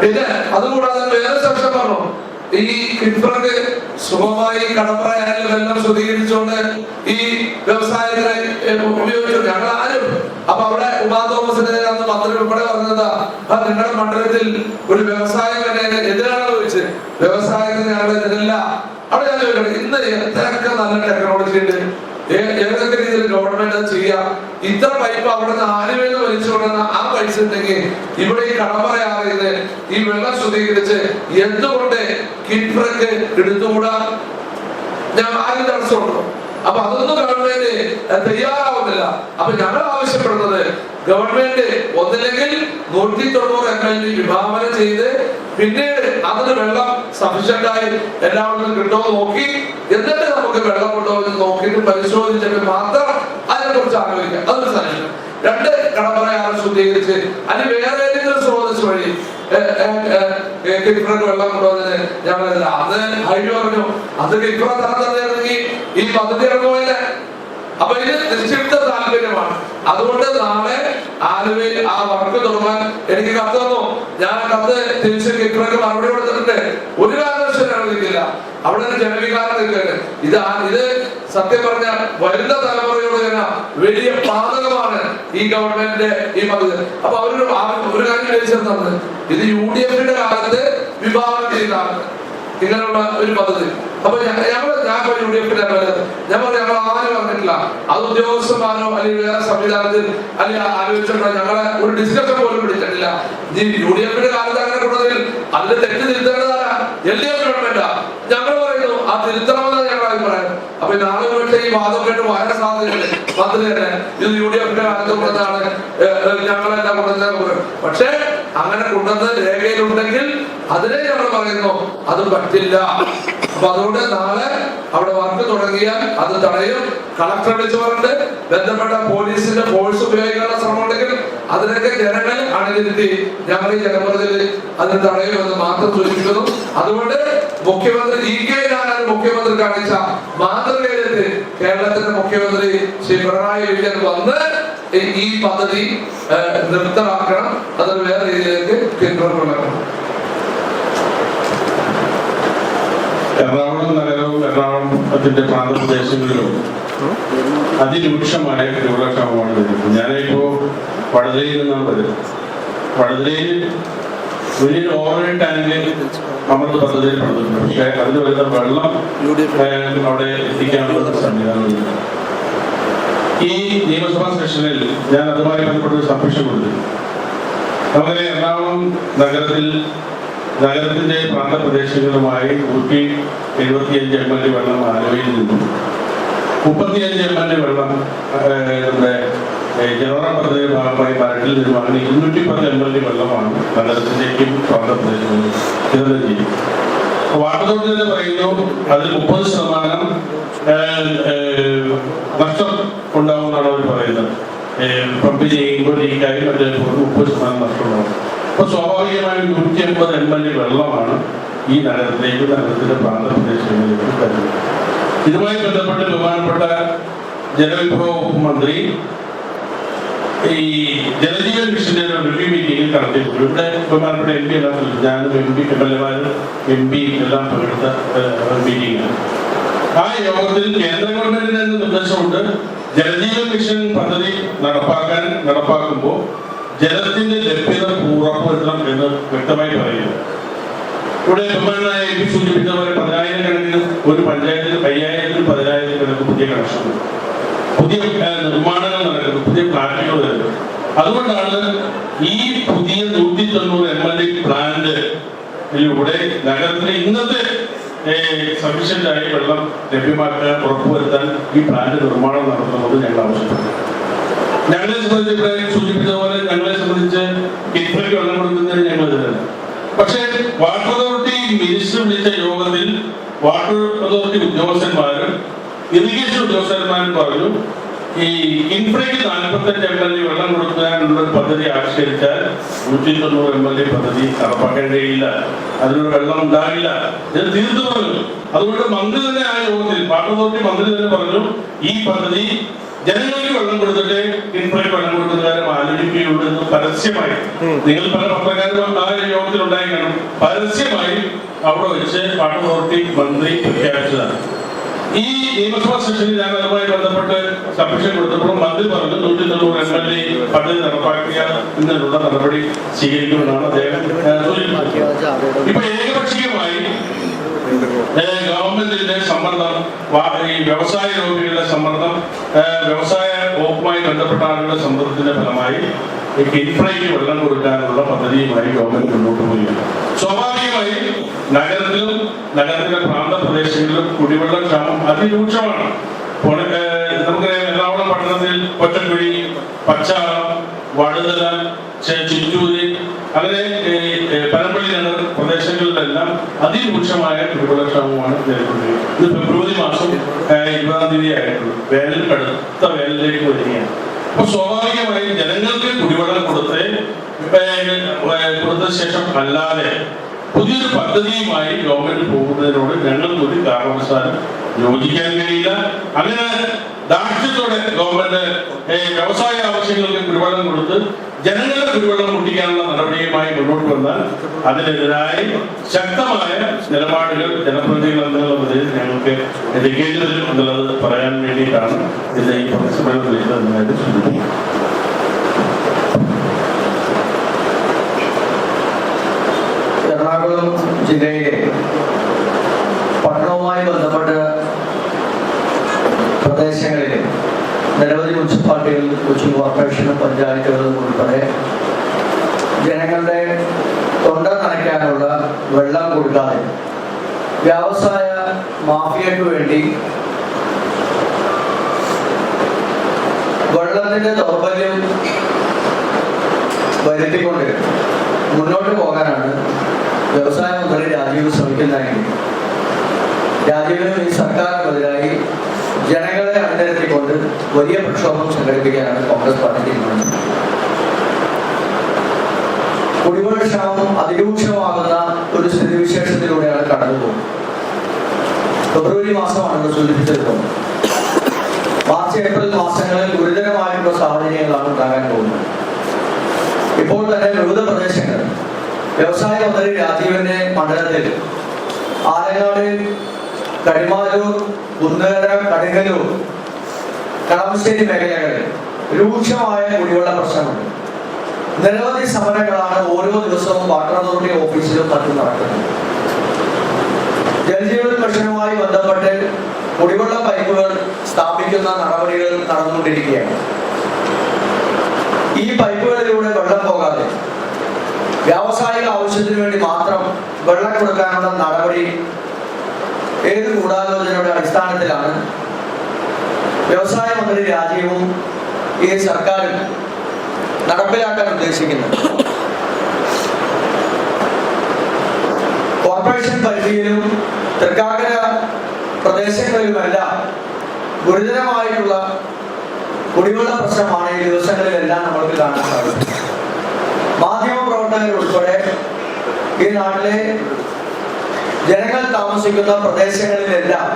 പിന്നെ അതുകൂടാതെ വേറെ സെക്ഷൻ പറഞ്ഞു. ഈ കിൻഫ്രക്ക് സുഖമായി കടപ്പറയായാലും എല്ലാം ശുദ്ധീകരിച്ചുകൊണ്ട് ഈ വ്യവസായത്തിനെ ഉപയോഗിച്ചു ഞങ്ങൾ ആരും. അപ്പൊ അവിടെ തോമസിന്റെ അന്ന് മന്ത്രി ഉൾപ്പെടെ പറഞ്ഞതാ നിങ്ങളുടെ മണ്ഡലത്തിൽ ഒരു വ്യവസായം എതിരാണെന്ന് ചോദിച്ച് വ്യവസായത്തിന് ഞങ്ങൾ എതിരല്ല. അവിടെ ഞാൻ ചോദിക്കട്ടെ, ഇന്ന് എത്രയൊക്കെ നല്ല ടെക്നോളജി ഉണ്ട്, ഏതൊക്കെ രീതിയിൽ ഗവൺമെന്റ് ചെയ്യാം. ഇത്ര പൈപ്പ് അവിടെ നിന്ന് ആലുവയിൽ വലിച്ചു കൊണ്ടുവന്ന ആ പൈസ ഉണ്ടെങ്കിൽ ഇവിടെ ഈ കടമറയാറിയത് ഈ വെള്ളം ശുദ്ധീകരിച്ച് എന്തുകൊണ്ട് കിൻഫ്രക്ക് എടുത്തുകൂടാ? ഞാൻ ആരും തടസ്സമുണ്ടോ? അപ്പൊ അതൊന്നും ഗവൺമെന്റ് തയ്യാറാവുന്നില്ല. അപ്പൊ ഞങ്ങൾ ആവശ്യപ്പെടുന്നത് ഗവൺമെന്റ് ഒന്നില്ലെങ്കിൽ 190 MLA വിഭാവന ചെയ്ത് പിന്നീട് അതിന് വെള്ളം സഫിഷ്യന്റ് ആയി എല്ലാവരും കിട്ടുമോ നോക്കി, എന്നിട്ട് നമുക്ക് വെള്ളം കൊണ്ടുപോകുന്നത് നോക്കിയിട്ട് പരിശോധിച്ചിട്ട് മാത്രം അതിനെ കുറിച്ച് ആലോചിക്കാം. അതൊരു സജഷൻ. 2 കടപ്പറയാറ് ശുദ്ധീകരിച്ച് അതിന് വേറെ ഏതെങ്കിലും സ്രോതസ് വഴി കിൻഫ്രക്ക് വെള്ളം കൊണ്ടുപോകുന്നതിന് ഞങ്ങൾ അന്ന് ഹൈവി പറഞ്ഞു അത് കിൻഫ്ര തരത്തിലായിരുന്നെങ്കിൽ ഈ പദ്ധതി ഇറങ്ങുമല്ലേ. അപ്പൊ ഇത് നിശ്ചിത താല്പര്യമാണ്. അതുകൊണ്ട് നാളെ ആലുവയിൽ ആ വർക്ക് തുടങ്ങാൻ എനിക്ക് കത്ത് തന്നു. ഞാൻ കത്ത് തിരിച്ച് കിൻഫ്രക്ക് മറുപടി കൊടുത്തിട്ടുണ്ട്. ഒരു കാരണവശാലും അനുവദിക്കില്ല. അവിടെ ജനവികാരം നിൽക്കരുത്. ഇത് സത്യം പറഞ്ഞാൽ വരുന്ന തലമുറയോട് തന്നെ വലിയ പാതകമാണ് ഈ ഗവൺമെന്റിന്റെ ഈ പദ്ധതി. അപ്പൊ അവരൊരു കാര്യം വിളിച്ചിരുന്നത് ഇത് UDF-ന്റെ കാലത്ത് വിഭാവനം ചെയ്തതാണ് ഇങ്ങനെയുള്ള ഒരു പദ്ധതി. അപ്പൊ ഞാൻ UDF-ന്റെ ഞാൻ പറഞ്ഞു ഞങ്ങൾ ആരും പറഞ്ഞിട്ടില്ല. അത് ഉദ്യോഗസ്ഥന്മാരോ അല്ലെങ്കിൽ വേറെ സംവിധാനത്തിൽ അല്ലെങ്കിൽ ആലോചിച്ചിട്ടോ ഞങ്ങളെ ഒരു ഡിസ്കഷൻ പോലും പിടിച്ചിട്ടില്ല. ഈ UDF-ന്റെ കാലത്ത് അങ്ങനെ കൊണ്ടതിൽ അതിന് തെറ്റ് തിരുത്തേണ്ടതാരാ? LDF ഗവൺമെന്റാ. ഞങ്ങൾ പറയുന്നു ആ തിരുത്തണമെന്നാണ് ഞങ്ങളുടെ അഭിപ്രായം. അപ്പൊ നാളെ പക്ഷേ ഈ വാദം കേട്ട് വരാൻ സാധ്യതയുണ്ട്. മന്ത്രി തന്നെ ഇത് UDF-ന്റെ കാലത്ത് കൊണ്ടതാണ് ഞങ്ങളെല്ലാം കൊണ്ടുവന്നത്. പക്ഷെ അങ്ങനെ കൊണ്ടുവന്ന് രേഖയിലുണ്ടെങ്കിൽ അതിനെ ഞങ്ങൾ പറയുന്നു അത് പറ്റില്ല. അപ്പൊ അതുകൊണ്ട് നാളെ അവിടെ വർക്ക് തുടങ്ങിയാൽ അത് തടയും. കളക്ടർ വിളിച്ചു പറഞ്ഞിട്ട് ബന്ധപ്പെട്ട പോലീസിന്റെ ഫോഴ്സ് ഉപയോഗിക്കാനുള്ള ശ്രമം ഉണ്ടെങ്കിൽ അതിനൊക്കെ ജനങ്ങൾ അണിനിരത്തി ഞങ്ങൾ ഈ ജനപ്രതിനിധികൾ അതിന് തടയുമെന്ന് മാത്രം സൂചിപ്പിക്കുന്നു. അതുകൊണ്ട് മുഖ്യമന്ത്രി മുഖ്യമന്ത്രി കാണിച്ച മാതൃകയിലേക്ക് കേരളത്തിന്റെ മുഖ്യമന്ത്രി ശ്രീ പിണറായി വിജയൻ വന്ന് ഈ പദ്ധതി നിർത്തലാക്കണം. അതൊരു വേറെ രീതിയിലേക്ക് പിന്തുടരണം. എറണാകുളം നഗരവും എറണാകുളത്തിന്റെ പ്രാന്തപ്രദേശങ്ങളിലും അതിരൂക്ഷമായ കുടിവെള്ളക്ഷാമമാണ് വരുന്നത്. ഞാനിപ്പോ വടകരയിൽ നിന്നാണ് വരുന്നത്. വടകരയിൽ വലിയൊരു ഓവർ ടാങ്ക് അമൃത് പദ്ധതിയിൽ പണിതിട്ടുണ്ട്. പക്ഷേ അതിന് വരുന്ന വെള്ളം അവിടെ എത്തിക്കാനുള്ള സംവിധാനമില്ല. ഈ നിയമസഭാ സെഷനിൽ ഞാൻ അതുമായി ബന്ധപ്പെട്ട സബ്മിഷൻ കൊടുത്തിരുന്നു. അങ്ങനെ എറണാകുളം നഗരത്തിന്റെ പ്രാന്തപ്രദേശങ്ങളുമായി 175 MLA വെള്ളം ആലുവയിൽ നിന്നും 35 MLA വെള്ളം ജനറൽ പദ്ധതിയുടെ ഭാഗമായി മരട്ടിൽ നിന്നുമാണ് 210 MLA വെള്ളമാണ് നഗരത്തിലേക്കും പ്രാന്തപ്രദേശങ്ങളിലും വിതരണം ചെയ്യും. വാട്ടർ അതോറിറ്റി തന്നെ പറയുന്നു അതിൽ 30% നഷ്ടം ഉണ്ടാവുമെന്നാണ് അവർ പറയുന്നത്. പമ്പ് ചെയ്യുമ്പോൾ ലീക്കായി മറ്റേ 30% നഷ്ടമുണ്ടാവും. അപ്പൊ സ്വാഭാവികമായും 150 MLA വെള്ളമാണ് ഈ നഗരത്തിലേക്ക് നഗരത്തിന്റെ പ്രാന്തപ്രദേശങ്ങളിലേക്ക് തരുന്നത്. ഇതുമായി ബന്ധപ്പെട്ട് ബഹുമാനപ്പെട്ട ജലവിഭവ വകുപ്പ് മന്ത്രി ഈ ജലജീവൻ മിഷന്റെ ഒരു റിവ്യൂ മീറ്റിംഗിൽ നടത്തിയിട്ടുണ്ട്. ഇവിടെ ബഹുമാനപ്പെട്ട MP എല്ലാം ഞാനും MP MLA-മാരും MP എല്ലാം പങ്കെടുത്ത മീറ്റിംഗാണ്. ആ യോഗത്തിൽ കേന്ദ്ര ഗവൺമെന്റിന്റെ നിർദ്ദേശമുണ്ട്, ജലജീവൻ മിഷൻ പദ്ധതി നടപ്പാക്കുമ്പോൾ ജലത്തിന്റെ ലഭ്യത ഉറപ്പുവരുത്തണം എന്ന് വ്യക്തമായി പറയുന്നു. ഇവിടെ ബഹുമാനായ MP സൂചിപ്പിച്ച പോലെ 10,000 കണക്കിന് ഒരു പഞ്ചായത്തിന് 5,000-നും 10,000 കണക്ക് പുതിയ കണക്ഷൻ, പുതിയ നിർമ്മാണങ്ങൾ നടക്കുന്നു, പുതിയ ഫ്ലാറ്റുകൾ വരുന്നു. അതുകൊണ്ടാണ് ഈ പുതിയ 190 MLD പ്ലാന്റിലൂടെ നഗരത്തിലെ ഇന്നത്തെ സഫീഷ്യന്റ് ആയി വെള്ളം ലഭ്യമാക്കാൻ ഉറപ്പുവരുത്താൻ ഈ പ്ലാന്റ് നിർമ്മാണം നടത്തുന്നത് ഞങ്ങൾ ആവശ്യപ്പെട്ടു. ഞങ്ങളെ സംബന്ധിച്ച് സൂചിപ്പിച്ചതുപോലെ ഞങ്ങളെ സംബന്ധിച്ച് കിഫ്ബിക്ക് വെള്ളം കൊടുക്കുന്നതിന് ഞങ്ങൾ എതിരല്ല. പക്ഷേ വാട്ടർ അതോറിറ്റി മിനിസ്റ്റർ വിളിച്ച യോഗത്തിൽ വാട്ടർ അതോറിറ്റി ഉദ്യോഗസ്ഥന്മാരും ഇറിഗേഷൻ ഉദ്യോഗസ്ഥന്മാരും പറഞ്ഞു, ഈ കിൻഫ്രയ്ക്ക് 45 MLD വെള്ളം കൊടുക്കാനുള്ള പദ്ധതി ആവിഷ്കരിച്ചാൽ 190 MLD പദ്ധതി നടപ്പാക്കാൻ കഴിയില്ല, അതിനുള്ള വെള്ളം ഉണ്ടാകില്ല എന്ന് തീർത്തു പറഞ്ഞു. അതുകൊണ്ട് മന്ത്രി തന്നെ ആ യോഗത്തിൽ വാട്ടർ അതോറിറ്റി മന്ത്രി തന്നെ പറഞ്ഞു, ഈ പദ്ധതി ജനങ്ങൾക്ക് വെള്ളം കൊടുത്തിട്ട് കിൻഫ്രയ്ക്ക് വെള്ളം കൊടുക്കുന്ന കാര്യം ആലോചിക്കുകയുള്ളൂ എന്ന് പരസ്യമായി, നിങ്ങൾ പല പത്രക്കാരും ആ യോഗത്തിൽ ഉണ്ടായി കാണും, പരസ്യമായി അവിടെ വെച്ച് വാട്ടർ അതോറിറ്റി മന്ത്രി പ്രഖ്യാപിച്ചതാണ്. ഈ നിയമസഭാ സെഷനിൽ ഞാൻ അതുമായി ബന്ധപ്പെട്ട് സബ്മിഷൻ കൊടുത്തപ്പോൾ മന്ത്രി പറഞ്ഞു 190 MLD പദ്ധതി നടപ്പാക്കുക എന്നതിനുള്ള നടപടി സ്വീകരിക്കുമെന്നാണ് അദ്ദേഹം സൂചിപ്പിച്ചത്. ഇപ്പൊ ഏകപക്ഷീയമായി ഗവൺമെന്റിന്റെ സമ്മർദ്ദം, ഈ വ്യവസായ ലോബികളുടെ സമ്മർദ്ദം, വ്യവസായ വകുപ്പുമായി ബന്ധപ്പെട്ട ആളുകളുടെ സമ്മർദ്ദത്തിന്റെ ഫലമായി കിൻഫ്രയ്ക്ക് വെള്ളം കൊടുക്കാനുള്ള പദ്ധതിയുമായി ഗവൺമെന്റ് മുന്നോട്ട് പോവുകയാണ്. സ്വാഭാവികമായി നഗരത്തിലും നഗരത്തിലെ പ്രാന്തപ്രദേശങ്ങളിലും കുടിവെള്ള ക്ഷാമം അതിരൂക്ഷമാണ്. നമുക്ക് എറണാകുളം പട്ടണത്തിൽ കൊച്ചക്കുഴി, പച്ചാളം, വടുതല, ചിറ്റൂര്, അങ്ങനെ പനമ്പള്ളി നഗർ പ്രദേശങ്ങളിലെല്ലാം അതിരൂക്ഷമായ കുടിവെള്ളക്ഷാമമാണ് നേരിടുന്നത്. ഇത് ഫെബ്രുവരി മാസം 20-ാം തീയതി ആയിട്ടുള്ളൂ. വേനൽ കടുത്ത വേനലിലേക്ക് വരികയാണ്. അപ്പൊ സ്വാഭാവികമായും ജനങ്ങൾക്ക് കുടിവെള്ളം കൊടുത്ത ശേഷം അല്ലാതെ പുതിയൊരു പദ്ധതിയുമായി ഗവൺമെന്റ് പോകുന്നതിനോട് ഞങ്ങൾക്ക് ഒരു കാരണവശാലും യോജിക്കാൻ കഴിയില്ല. അങ്ങനെ ദാർഢ്യത്തോടെ ഗവൺമെന്റ് വ്യവസായ ആവശ്യങ്ങൾക്ക് കുടിവെള്ളം കൊടുത്ത് ജനങ്ങളുടെ കുടിവെള്ളം മുട്ടിക്കാനുള്ള നടപടിയുമായി മുന്നോട്ട് വന്നാൽ അതിനെതിരായി ശക്തമായ നിലപാടുകൾ ജനപ്രതിനിധികൾ എന്നുള്ള നിലയിൽ ഞങ്ങൾക്ക് എടുക്കേണ്ടി വരും എന്നുള്ളത് പറയാൻ വേണ്ടിയിട്ടാണ് ഇതിന്റെ ഈ സമ്മേളനം വിളിച്ചതെന്നായിട്ട് സൂചിപ്പിക്കുന്നത്. എറണാകുളം ജില്ലയിലെ പഠനവുമായി ബന്ധപ്പെട്ട പ്രദേശങ്ങളിൽ നിരവധി മുനിസിപ്പാലിറ്റികൾ, കൊച്ചി കോർപ്പറേഷനും പഞ്ചായത്തുകളും ഉൾപ്പെടെ ജനങ്ങളുടെ തൊണ്ട നനയ്ക്കാനുള്ള വെള്ളം കൊടുക്കാതെ വ്യവസായ മാഫിയയ്ക്ക് വേണ്ടി വെള്ളത്തിന്റെ ദൗർബല്യം വരുത്തിക്കൊണ്ട് മുന്നോട്ട് പോകാനാണ് വ്യവസായ മന്ത്രി രാജീവ് ശ്രമിക്കുന്നതെങ്കിൽ രാജീവിനും ഈ സർക്കാരിനെതിരായി ജനങ്ങളെ അണിനിരത്തിക്കൊണ്ട് വലിയ പ്രക്ഷോഭം സംഘടിപ്പിക്കാനാണ് കോൺഗ്രസ് പാർട്ടി തീരുമാനിച്ചത്. കുടിവെള്ള ക്ഷാമം അതിരൂക്ഷമാകുന്ന ഒരു സ്ഥിതിവിശേഷത്തിലൂടെയാണ് കടന്നു പോകുന്നത്. ഫെബ്രുവരി മാസമാണ് സൂചിപ്പിച്ചപ്പോൾ മാർച്ച് ഏപ്രിൽ മാസങ്ങളിൽ ഗുരുതരമായിട്ടുള്ള സാഹചര്യങ്ങളാണ് ഉണ്ടാകാൻ പോകുന്നത്. ഇപ്പോൾ തന്നെ വിവിധ പ്രദേശങ്ങൾ വ്യവസായ മന്ത്രി രാജീവിന്റെ മണ്ഡലത്തിൽ ആലങ്ങാട്, കടിമാലൂർ, കുന്നകര, കടുങ്ങല്ലൂർ, കളമശ്ശേരി മേഖലകളിൽ രൂക്ഷമായ കുടിവെള്ള പ്രശ്നമുണ്ട്. നിരവധി സമരങ്ങളാണ് ഓരോ ദിവസവും വാട്ടർ അതോറിറ്റി ഓഫീസിലും മറ്റും നടക്കുന്നത്. ജലജീവൻ മിഷനുമായി ബന്ധപ്പെട്ട് കുടിവെള്ള പൈപ്പുകൾ സ്ഥാപിക്കുന്ന നടപടികൾ നടന്നുകൊണ്ടിരിക്കുകയാണ്. ഈ പൈപ്പുകളിലൂടെ വെള്ളം പോകാതെ വ്യാവസായിക ആവശ്യത്തിന് വേണ്ടി മാത്രം വെള്ളം കൊടുക്കാനുള്ള നടപടി ഏത് ഗൂഢാലോചനയുടെ അടിസ്ഥാനത്തിലാണ് വ്യവസായ മന്ത്രി രാജീവും ഈ സർക്കാരും നടപ്പിലാക്കാൻ ഉദ്ദേശിക്കുന്നത്? കോർപ്പറേഷൻ പരിധിയിലും തൃക്കാക്കര പ്രദേശങ്ങളിലുമെല്ലാം ഗുരുതരമായിട്ടുള്ള കുടിവെള്ള പ്രശ്നമാണ് ഈ ദിവസങ്ങളിലെല്ലാം നമ്മൾക്ക് കാണാൻ സാധിക്കും. മാധ്യമ പ്രവർത്തകർ ഉൾപ്പെടെ ഈ നാട്ടിലെ ജനങ്ങൾ താമസിക്കുന്ന പ്രദേശങ്ങളിലെല്ലാം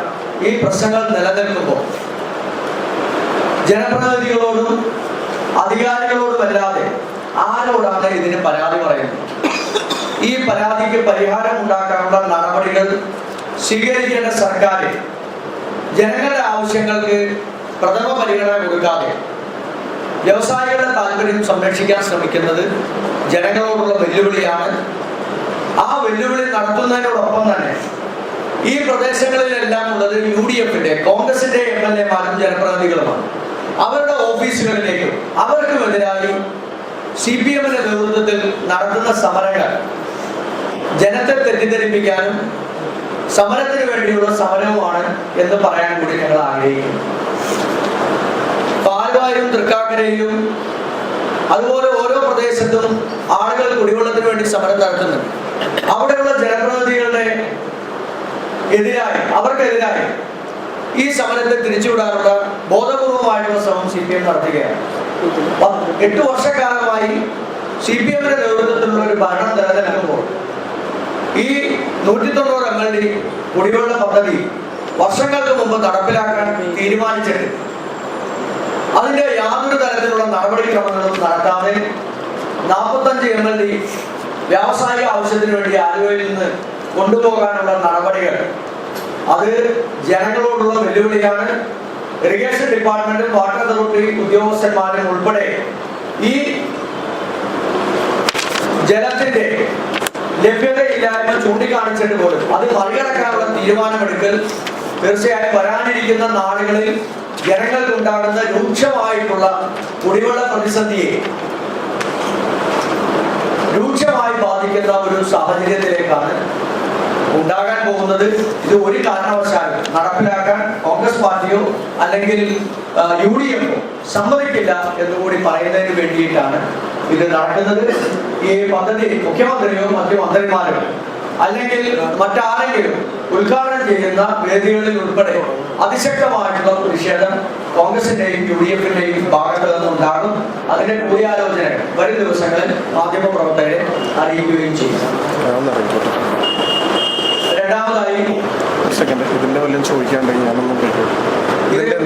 ഈ പ്രശ്നങ്ങൾ നിലനിൽക്കുമ്പോൾ ജനപ്രതിനിധികളോടും അധികാരികളോടുമല്ലാതെ ആരോടാണ് ഇതിന് പരാതി പറയുന്നത്? ഈ പരാതിക്ക് പരിഹാരം ഉണ്ടാക്കാനുള്ള നടപടികൾ സ്വീകരിക്കേണ്ട സർക്കാർ ജനങ്ങളുടെ ആവശ്യങ്ങൾക്ക് പ്രഥമ പരിഗണന കൊടുക്കാതെ വ്യവസായികളുടെ താല്പര്യം സംരക്ഷിക്കാൻ ശ്രമിക്കുന്നത് ജനങ്ങളോടുള്ള വെല്ലുവിളിയാണ്. ആ വെല്ലുവിളി നടത്തുന്നതിനോടൊപ്പം തന്നെ ഈ പ്രദേശങ്ങളിലെല്ലാം ഉള്ളത് UDFന്റെ കോൺഗ്രസിന്റെ MLA-മാരും ജനപ്രതിനിധികളുമാണ്. അവരുടെ ഓഫീസുകളിലേക്കും അവർക്കുമെതിരായി CPM-ന്റെ നേതൃത്വത്തിൽ നടത്തുന്ന സമരങ്ങൾ ജനത്തെ തെറ്റിദ്ധരിപ്പിക്കാനും സമരത്തിന് വേണ്ടിയുള്ള സമരവുമാണ് എന്ന് പറയാൻ കൂടി ഞങ്ങൾ ആഗ്രഹിക്കുന്നു. പാൽവായും തൃക്കാക്കരയിലും അതുപോലെ ഓരോ പ്രദേശത്തും ആളുകൾ കുടിവെള്ളത്തിന് വേണ്ടി സമരം നടത്തുന്നുണ്ട്. അവിടെയുള്ള ജനപ്രതിനിധികളുടെ അവർക്കെതിരായി ഈ സമരത്തെ തിരിച്ചുവിടാനുള്ള ബോധപൂർവമായിട്ടുള്ള ശ്രമം CPM നടത്തുകയാണ്. 8 വർഷക്കാലമായി CPM-ന്റെ നേതൃത്വത്തിലുള്ള ഒരു ഭരണം നിലനിൽക്കുമ്പോൾ ഈ 190 MLD കുടിവെള്ള പദ്ധതി വർഷങ്ങൾക്ക് മുമ്പ് നടപ്പിലാക്കാൻ തീരുമാനിച്ചിട്ട് അതിന്റെ യാതൊരു തരത്തിലുള്ള നടപടിക്രമങ്ങളും നടത്താതെ 45 MLD വ്യാവസായിക ആവശ്യത്തിന് വേണ്ടി ആലുവയിൽ നിന്ന് കൊണ്ടുപോകാനുള്ള നടപടികൾ അത് ജനങ്ങളോടുള്ള വെല്ലുവിളിയാണ്. ഇറിഗേഷൻ ഡിപ്പാർട്ട്മെന്റും വാട്ടർ അതോറിറ്റി ഉദ്യോഗസ്ഥന്മാരും ഉൾപ്പെടെ ഈ ജലത്തിന്റെ ലഭ്യതയില്ലായ്മ ചൂണ്ടിക്കാണിച്ചിട്ട് പോലും അത് മറികടക്കാനുള്ള തീരുമാനമെടുക്കൽ തീർച്ചയായും വരാനിരിക്കുന്ന നാളുകളിൽ ജനങ്ങൾക്കുണ്ടാകുന്ന രൂക്ഷമായിട്ടുള്ള കുടിവെള്ള പ്രതിസന്ധിയെ രൂക്ഷമായി ബാധിക്കുന്ന ഒരു സാഹചര്യത്തിലേക്കാണ് ഉണ്ടാകാൻ പോകുന്നത്. ഇത് ഒരു കാരണവശാലും നടപ്പിലാക്കാൻ കോൺഗ്രസ് പാർട്ടിയോ അല്ലെങ്കിൽ UDF-ഓ സമ്മതിക്കില്ല എന്നുകൂടി പറയുന്നതിന് വേണ്ടിയിട്ടാണ് ഇത് നടക്കുന്നത്. ഈ പദ്ധതി മുഖ്യമന്ത്രിയോ മറ്റു മന്ത്രിമാരോ അല്ലെങ്കിൽ മറ്റാരെങ്കിലും ഉദ്ഘാടനം ചെയ്യുന്ന വേദികളിൽ ഉൾപ്പെടെ അതിശക്തമായിട്ടുള്ള പ്രതിഷേധം കോൺഗ്രസിന്റെയും UDF-ന്റെയും ഭാഗത്ത് നിന്നുണ്ടാകും. അതിന്റെ കൂടിയാലോചനകൾ വരും ദിവസങ്ങളിൽ മാധ്യമ പ്രവർത്തകരെ അറിയിക്കുകയും ചെയ്യും. രണ്ടാമതായി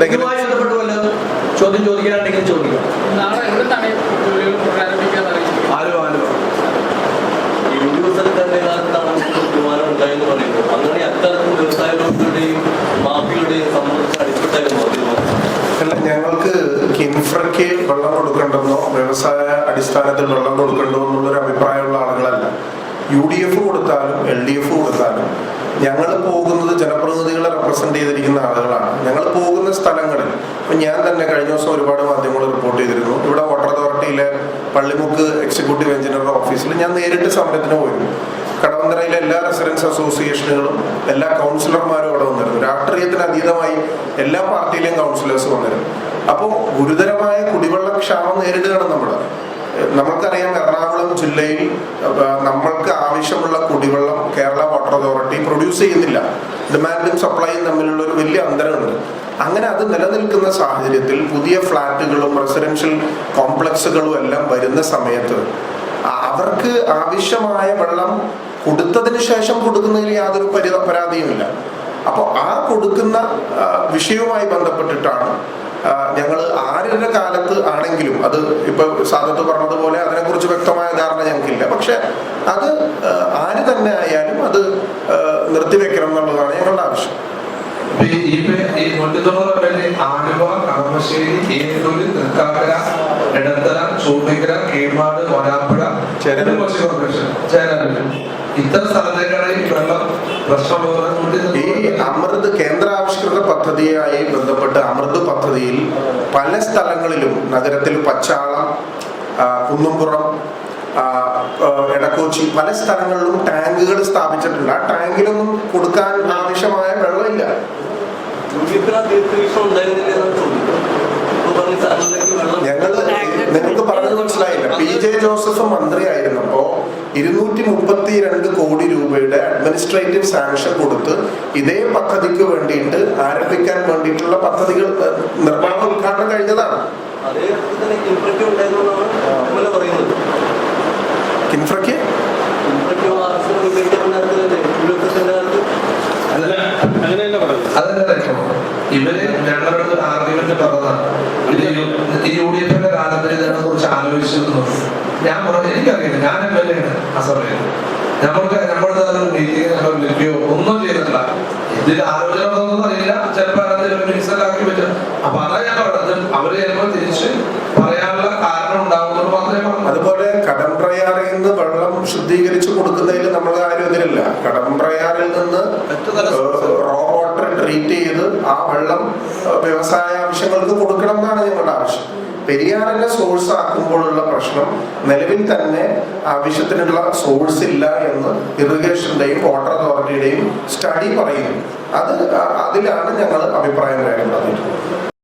ഇതുമായി ബന്ധപ്പെട്ട് വല്ല ചോദ്യം ചോദിക്കാനുണ്ടെങ്കിൽ ചോദിക്കാം. ഞങ്ങൾക്ക് കിൻഫ്രയ്ക്ക് വെള്ളം കൊടുക്കണ്ടെന്നോ വ്യവസായ അടിസ്ഥാനത്തിൽ വെള്ളം കൊടുക്കണ്ടോ എന്നുള്ളൊരു അഭിപ്രായമുള്ള ആളുകളല്ല. UDF കൊടുത്താലും LDF കൊടുത്താലും ഞങ്ങൾ പോകുന്നത് ജനപ്രതിനിധികളെ റെപ്രസെന്റ് ചെയ്തിരിക്കുന്ന ആളുകളാണ്. ഞങ്ങൾ പോകുന്ന സ്ഥലങ്ങളിൽ ഇപ്പം ഞാൻ തന്നെ കഴിഞ്ഞ ദിവസം ഒരുപാട് മാധ്യമങ്ങൾ റിപ്പോർട്ട് ചെയ്തിരുന്നു. ഇവിടെ വാട്ടർ അതോറിറ്റിയിലെ പള്ളിമുക്ക് എക്സിക്യൂട്ടീവ് എഞ്ചിനീയറുടെ ഓഫീസിൽ ഞാൻ നേരിട്ട് സമരത്തിന് പോയിരുന്നു. കടവന്തറയിലെ എല്ലാ റെസിഡൻസ് അസോസിയേഷനുകളും എല്ലാ കൗൺസിലർമാരും അവിടെ വന്നിരുന്നു. രാഷ്ട്രീയത്തിന് അതീതമായി എല്ലാ പാർട്ടിയിലെയും കൗൺസിലേഴ്സ് വന്നിരുന്നു. അപ്പോൾ ഗുരുതരമായ കുടിവെള്ള ക്ഷാമം നേരിടുകയാണ് നമ്മൾക്കറിയാം. എറണാകുളം ജില്ലയിൽ നമ്മൾക്ക് ആവശ്യമുള്ള കുടിവെള്ളം കേരള വാട്ടർ അതോറിറ്റി പ്രൊഡ്യൂസ് ചെയ്യുന്നില്ല. ഡിമാൻഡും സപ്ലൈയും തമ്മിലുള്ള ഒരു വലിയ അന്തരമുണ്ട്. അങ്ങനെ അത് നിലനിൽക്കുന്ന സാഹചര്യത്തിൽ പുതിയ ഫ്ലാറ്റുകളും റെസിഡൻഷ്യൽ കോംപ്ലക്സുകളും എല്ലാം വരുന്ന സമയത്ത് അവർക്ക് ആവശ്യമായ വെള്ളം കൊടുത്തതിന് ശേഷം കൊടുക്കുന്നതിൽ യാതൊരു പരാതിയുമില്ല. അപ്പോൾ ആ കൊടുക്കുന്ന വിഷയവുമായി ബന്ധപ്പെട്ടിട്ടാണ് ഞങ്ങൾ ആരുടെ കാലത്ത് ആണെങ്കിലും, അത് ഇപ്പൊ സാദത്ത് പറഞ്ഞതുപോലെ അതിനെക്കുറിച്ച് വ്യക്തമായ ധാരണ ഞങ്ങൾക്കില്ല. പക്ഷെ അത് ആര് തന്നെ ആയാലും അത് നിർത്തിവെക്കണം എന്നുള്ളതാണ് ഞങ്ങളുടെ ആവശ്യം. ഈ 190 ആലുവ, കളമശ്ശേരി, ഏലൂര്, തൃക്കാക്കര, എടത്തല, ചൂർണിക്കര, കീഴ്മാട്, വരാപ്പുഴ, കൊച്ചി കോർപ്പറേഷൻ, ചേരാനല്ലൂർ ഇത്തരം സ്ഥലത്തേക്കാണ് ഈ വെള്ളം പ്രശ്നം. ഈ അമൃത് കേന്ദ്രാവിഷ്കൃത പദ്ധതിയായി ബന്ധപ്പെട്ട് അമൃത് പദ്ധതിയിൽ പല സ്ഥലങ്ങളിലും നഗരത്തിൽ പച്ചാളം, കുന്നുംപുറം, എടക്കോച്ചി പല സ്ഥലങ്ങളിലും ടാങ്കുകൾ സ്ഥാപിച്ചിട്ടുണ്ട്. ആ ടാങ്കിലൊന്നും കൊടുക്കാൻ ആവശ്യമായ വെള്ളമില്ല. നിങ്ങൾക്ക് പറഞ്ഞത് മനസ്സിലായില്ല. PJ ജോസഫ് മന്ത്രിയായിരുന്നപ്പോ 232 കോടി രൂപയുടെ അഡ്മിനിസ്ട്രേറ്റീവ് സാങ്ഷൻ കൊടുത്ത് ഇതേ പദ്ധതിക്ക് വേണ്ടിയിട്ട് ആരംഭിക്കാൻ വേണ്ടിയിട്ടുള്ള പദ്ധതികൾ നിർമ്മാണ ഉദ്ഘാടനം കഴിഞ്ഞതാണ്. കിൻഫ്രയ്ക്ക് തന്നെയാണ് ആ സമയത്ത്. നമ്മളുടെ മീറ്റിംഗ് ഞങ്ങൾ വിളിക്കുകയോ ഒന്നും ചെയ്തിട്ടില്ല. ഇതിൽ ആലോചന ഒന്നും അറിയില്ല, ചിലപ്പോൾ മിനിസ്റ്ററാക്കി പറ്റും. അപ്പൊ അതാ ഞാൻ പറഞ്ഞത്, അവര് ചിലപ്പോൾ തിരിച്ച് പറയാനുള്ള കാരണം ഉണ്ടാവുന്നത് മാത്രമേ പറഞ്ഞു. അതുപോലെ കടമ്പ്രയാറിൽ നിന്ന് വെള്ളം ശുദ്ധീകരിച്ച് കൊടുക്കുന്നതിൽ നമ്മൾ കാര്യം ഇതിലില്ല. കടമ്പ്രയാറിൽ നിന്ന് റോ വാട്ടർ ട്രീറ്റ് ചെയ്ത് ആ വെള്ളം വ്യവസായ ആവശ്യങ്ങൾക്ക് കൊടുക്കണം എന്നാണ് ഞങ്ങളുടെ ആവശ്യം. പെരിയാറിനെ സോഴ്സ് ആക്കുമ്പോഴുള്ള പ്രശ്നം നിലവിൽ തന്നെ ആവശ്യത്തിനുള്ള സോഴ്സ് ഇല്ല എന്ന് ഇറിഗേഷന്റെയും വാട്ടർ അതോറിറ്റിയുടെയും സ്റ്റഡി പറയുന്നു. അതിലാണ് ഞങ്ങൾ അഭിപ്രായം രേഖപ്പെടുത്തിയിട്ടുള്ളത്.